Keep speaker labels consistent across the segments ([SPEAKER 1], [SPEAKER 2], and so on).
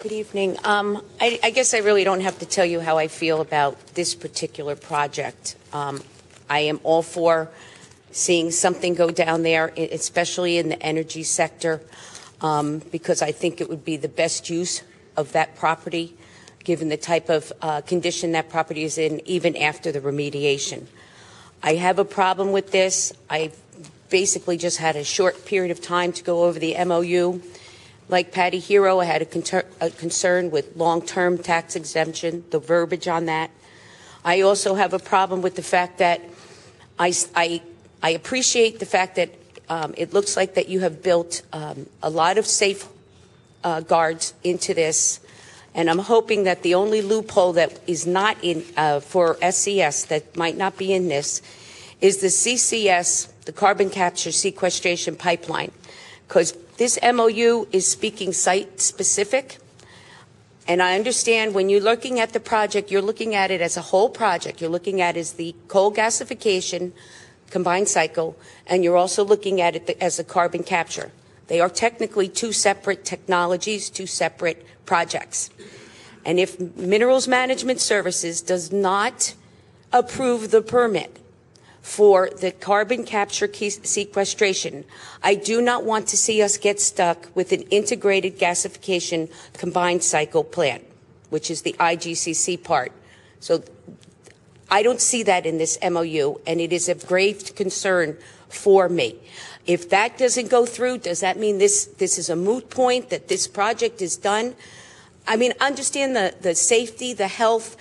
[SPEAKER 1] Good evening. I guess I really don't have to tell you how I feel about this particular project. I am all for seeing something go down there, especially in the energy sector, because I think it would be the best use of that property, given the type of condition that property is in, even after the remediation. I have a problem with this. I basically just had a short period of time to go over the MOU. Like Patty Hero, I had a concern with long-term tax exemption, the verbiage on that. I also have a problem with the fact that I appreciate the fact that it looks like that you have built a lot of safeguards into this, and I'm hoping that the only loophole that is not in for SCS that might not be in this is the CCS, the carbon capture sequestration pipeline, because this MOU is speaking site-specific, and I understand when you're looking at the project, you're looking at it as a whole project. You're looking at it as the coal gasification combined cycle, and you're also looking at it as a carbon capture. They are technically two separate technologies, two separate projects. And if Minerals Management Services does not approve the permit for the carbon capture sequestration, I do not want to see us get stuck with an integrated gasification combined cycle plant, which is the IGCC part. So I don't see that in this MOU, and it is of grave concern for me. If that doesn't go through, does that mean this is a moot point, that this project is done? I mean, understand the safety, the health,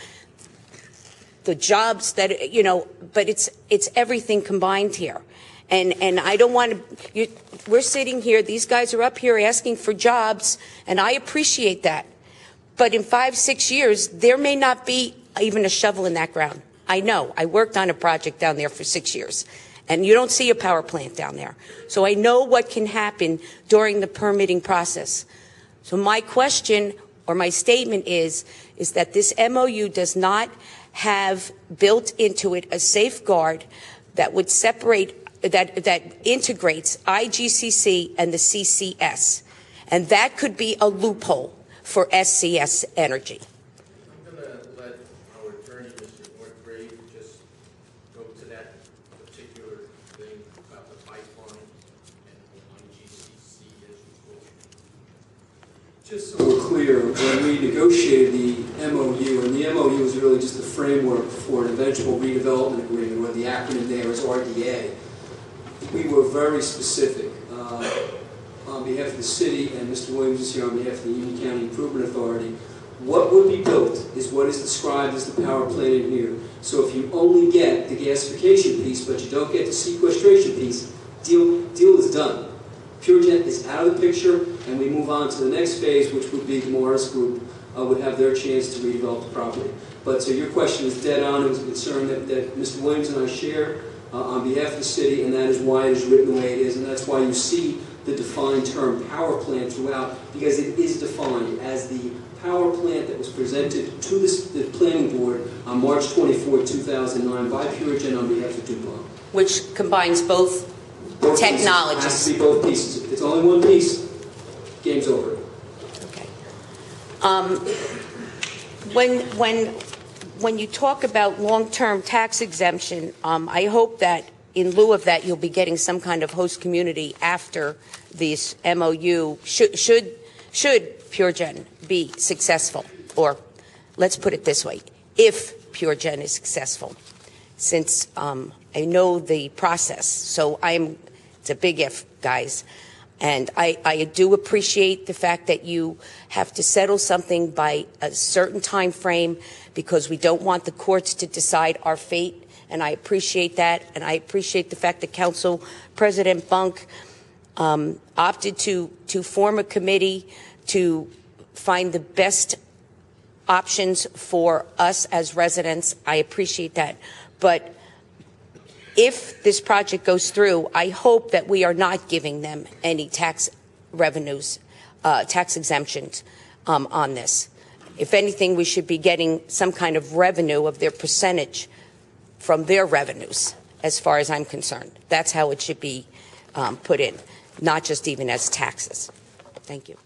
[SPEAKER 1] the jobs that, you know, but it's everything combined here. And I don't want to, we're sitting here, these guys are up here asking for jobs, and I appreciate that. But in 5-6 years, there may not be even a shovel in that ground. I know. I worked on a project down there for 6 years, and you don't see a power plant down there. So I know what can happen during the permitting process. So my question or my statement is that this MOU does not have built into it a safeguard that would separate, that integrates IGCC and the CCS. And that could be a loophole for SCS Energy.
[SPEAKER 2] I'm going to let our attorney, Mr. Northgrave, just go to that particular thing about the pipeline and the IGCC as you call it.
[SPEAKER 3] Just so we're clear, when we negotiated the MOU, and the MOU is really just a framework for an eventual redevelopment agreement, where the acronym there is RDA, we were very specific. On behalf of the city, and Mr. Williams is here on behalf of the Union County Improvement Authority, what would be built is what is described as the power plant in here. So if you only get the gasification piece, but you don't get the sequestration piece, deal is done. PurGen is out of the picture, and we move on to the next phase, which would be the Morris Group would have their chance to redevelop the property. But so your question is dead on. It was a concern that Mr. Williams and I share on behalf of the city, and that is why it is written the way it is, and that's why you see the defined term power plant throughout, because it is defined as the power plant that was presented to the planning board on March 24, 2009 by PurGen on behalf of DuPont.
[SPEAKER 1] Which combines both technologies.
[SPEAKER 3] It has to be both pieces. If it's only one piece, game's over.
[SPEAKER 1] Okay. When you talk about long-term tax exemption, I hope that in lieu of that, you'll be getting some kind of host community after this MOU. Should PurGen be successful, or let's put it this way, if PurGen is successful, since I know the process. So it's a big if, guys. And I do appreciate the fact that you have to settle something by a certain time frame, because we don't want the courts to decide our fate. And I appreciate that. And I appreciate the fact that Council President Bunk opted to form a committee to find the best options for us as residents. I appreciate that. But if this project goes through, I hope that we are not giving them any tax revenues, tax exemptions on this. If anything, we should be getting some kind of revenue of their percentage from their revenues, as far as I'm concerned. That's how it should be put in, not just even as taxes. Thank you.